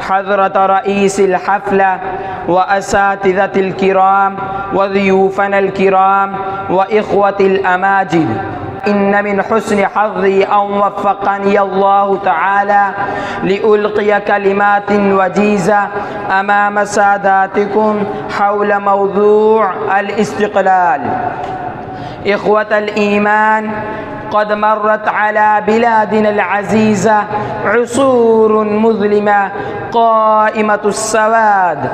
حضرة رئيس الحفلة وأساتذة الكرام وضيوفنا الكرام وإخوة الأماجد، إن من حسن حظي أن وفقني الله تعالى لألقي كلمات وجيزة أمام ساداتكم حول موضوع الاستقلال. إخوة الإيمان، قد مرت على بلادنا العزيزة عصور مظلمة قائمة السواد،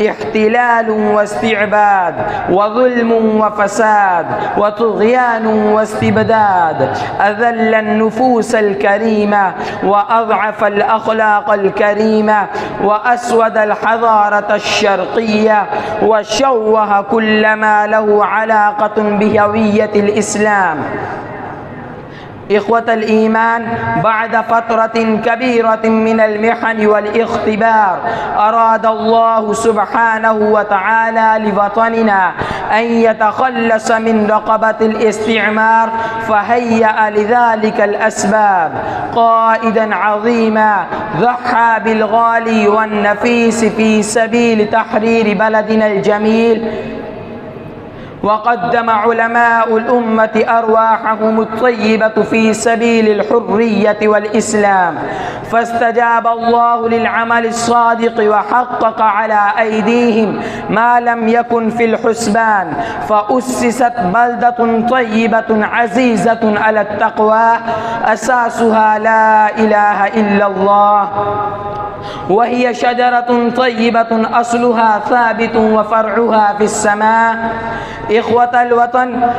احتلال واستعباد وظلم وفساد وطغيان واستبداد، أذل النفوس الكريمة وأضعف الأخلاق الكريمة وأسود الحضارة الشرقية وشوه كل ما له علاقة بهوية الإسلام. إخوة الإيمان، بعد فترة كبيرة من المحن والاختبار أراد الله سبحانه وتعالى لوطننا أن يتخلص من رقبة الاستعمار، فهيأ لذلك الأسباب. قائدا عظيما ضحى بالغالي والنفيس في سبيل تحرير بلدنا الجميل، وقدم علماء الأمة أرواحهم الطيبة في سبيل الحرية والإسلام، فاستجاب الله للعمل الصادق وحقق على أيديهم ما لم يكن في الحسبان، فأسست بلدة طيبة عزيزة على التقوى أساسها لا إله إلا الله، وهي شجرة طيبة أصلها ثابت وفرعها في السماء. إخوة الوطن،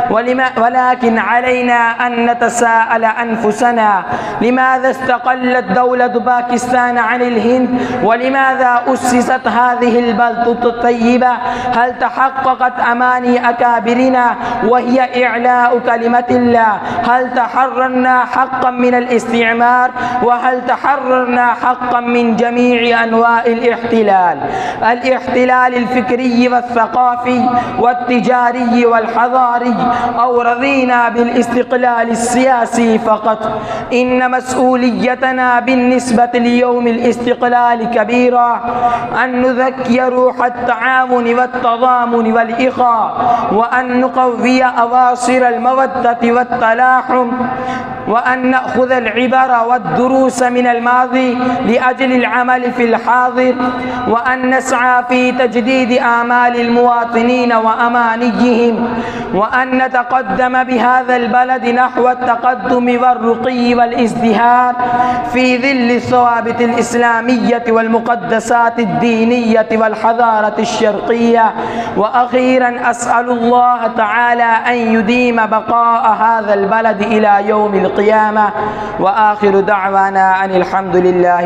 ولكن علينا أن نتساءل أنفسنا: لماذا استقلت دولة باكستان عن الهند؟ ولماذا أسست هذه البلدة الطيبة؟ هل تحققت أماني أكابرنا وهي إعلاء كلمة الله؟ هل تحررنا حقا من الاستعمار؟ وهل تحررنا حقا من جميع أنواع الاحتلال الفكري والثقافي والتجاري والحضاري، أو رضينا بالاستقلال السياسي فقط؟ إن مسؤوليتنا بالنسبة ليوم الاستقلال كبيرة، أن نذكي روح التعاون والتضامن والإخاء، وأن نقوي أواصر المودة والتلاحم، وأن نأخذ العبر والدروس من الماضي لأجل العمل في الحاضر، وأن نسعى في تجديد آمال المواطنين وأمانيهم، وأن نتقدم بهذا البلد نحو التقدم والرقي والازدهار في ظل الثوابت الإسلامية والمقدسات الدينية والحضارة الشرقية. وأخيرا أسأل الله تعالى أن يديم بقاء هذا البلد إلى يوم القيامة، وآخر دعوانا أن الحمد لله.